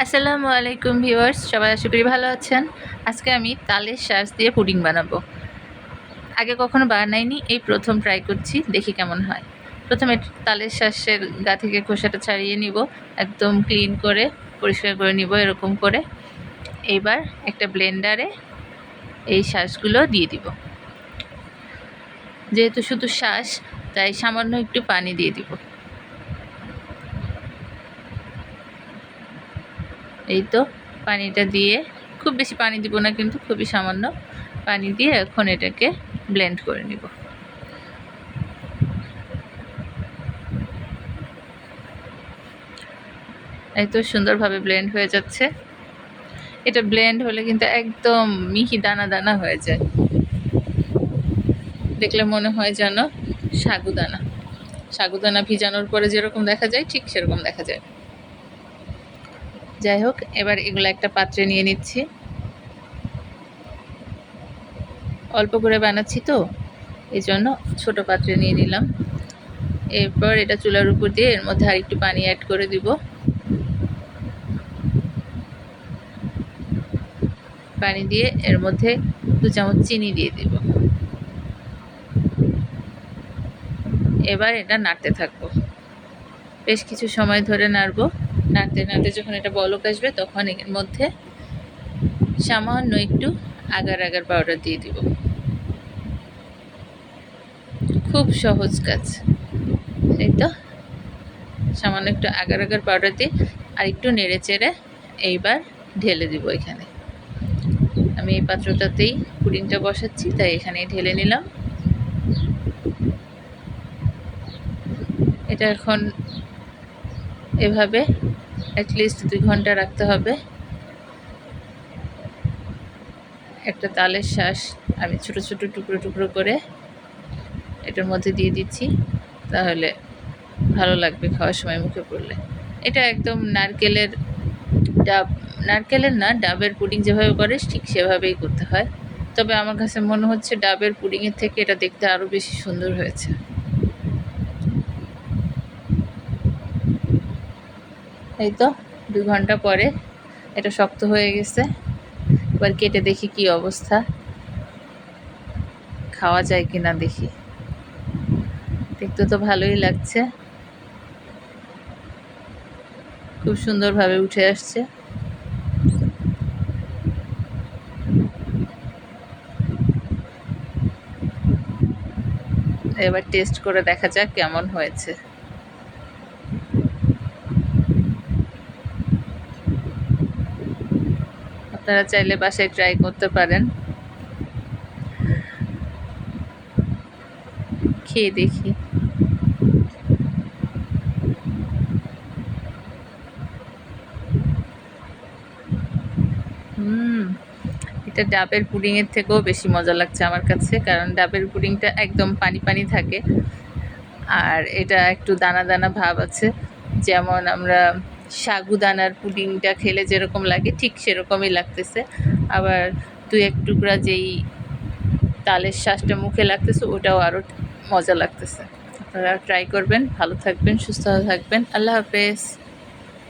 আসসালামু আলাইকুম ভিউয়ার্স, সবাই আশা করি ভালো আছেন। আজকে আমি তালের শাঁস দিয়ে পুডিং বানাবো। আগে কখনো বানাইনি, এই প্রথম ট্রাই করছি, দেখি কেমন হয়। প্রথমে তালের শাঁসের গা থেকে খোসাটা ছাড়িয়ে নিব, একদম ক্লিন করে পরিষ্কার করে নিব এরকম করে। এইবার একটা ব্লেন্ডারে এই শাঁসগুলো দিয়ে দিব। যেহেতু শুধু শাঁস, তাই সামান্য একটু পানি দিয়ে দিব। এই তো পানিটা দিয়ে, খুব বেশি পানি দিব না কিন্তু, খুবই সামান্য পানি দিয়ে এখন এটাকে ব্লেন্ড করে নিব। এই তো সুন্দরভাবে ব্লেন্ড হয়ে যাচ্ছে। এটা ব্লেন্ড হলে কিন্তু একদম মিহি দানা দানা হয়ে যায়, দেখলে মনে হয় যেন সাগুদানা। সাগুদানা ভিজানোর পরে যেরকম দেখা যায় ঠিক সেরকম দেখা যায়। যাই হোক, এবার এগুলো একটা পাত্রে নিয়ে নিচ্ছি। অল্প করে বানাচ্ছি তো, এই জন্য ছোট পাত্রে নিয়ে নিলাম। এরপর এটা চুলার উপর দিয়ে এর মধ্যে আর একটু পানি অ্যাড করে দিব। পানি দিয়ে এর মধ্যে 2 চামচ চিনি দিয়ে দিব। এবার এটা নাড়তে থাকবো, বেশ কিছু সময় ধরে নাড়বো। নাড়তে নাড়তে যখন এটা বলক আসবে তখন এর মধ্যে সামান্য একটু আগার আগার পাউডার দিয়ে দিব। খুব সহজ কাজ। এই তো সামান্য একটু আগার আগার পাউডার দিয়ে আর একটু নেড়ে চেড়ে এইবার ঢেলে দিব এখানে। আমি এই পাত্রটাতেই পুডিংটা বসাচ্ছি, তাই এখানেই ঢেলে নিলাম। এটা এখন এভাবে অ্যাটলিস্ট 2 ঘন্টা রাখতে হবে। একটা তালের শাঁস আমি ছোট ছোট টুকরো টুকরো করে এটার মধ্যে দিয়ে দিচ্ছি, তাহলে ভালো লাগবে খাওয়ার সময় মুখে পড়লে। এটা একদম নারকেলের না, ডাবের পুডিং যেভাবে করে ঠিক সেভাবেই করতে হয়। তবে আমার কাছে মনে হচ্ছে ডাবের পুডিংয়ের থেকে এটা দেখতে আরও বেশি সুন্দর হয়েছে। এই তো 2 ঘন্টা পরে এটা শক্ত হয়ে গেছে। এবার কেটে দেখি কি অবস্থা, খাওয়া যায় কিনা দেখি। দেখতে তো ভালোই লাগছে, খুব সুন্দরভাবে উঠে আসছে। এবার টেস্ট করে দেখা যাক কেমন হয়েছে। আপনারা চাইলে বাসায় ট্রাই করতে পারেন। খেয়ে দেখি। এটা ডাবের পুডিংয়ের থেকেও বেশি মজা লাগছে আমার কাছে, কারণ ডাবের পুডিংটা একদম পানি পানি থাকে, আর এটা একটু দানা দানা ভাব আছে। যেমন আমরা সাগুদানার পুডিংটা খেলে যেরকম লাগে ঠিক সেরকমই লাগতেছে। আবার 2-1 টুকরা যেই তালের শাঁসটা মুখে লাগতেছে ওটাও আরও মজা লাগতেছে। আপনারা ট্রাই করবেন। ভালো থাকবেন, সুস্থ থাকবেন। আল্লাহ হাফেজ।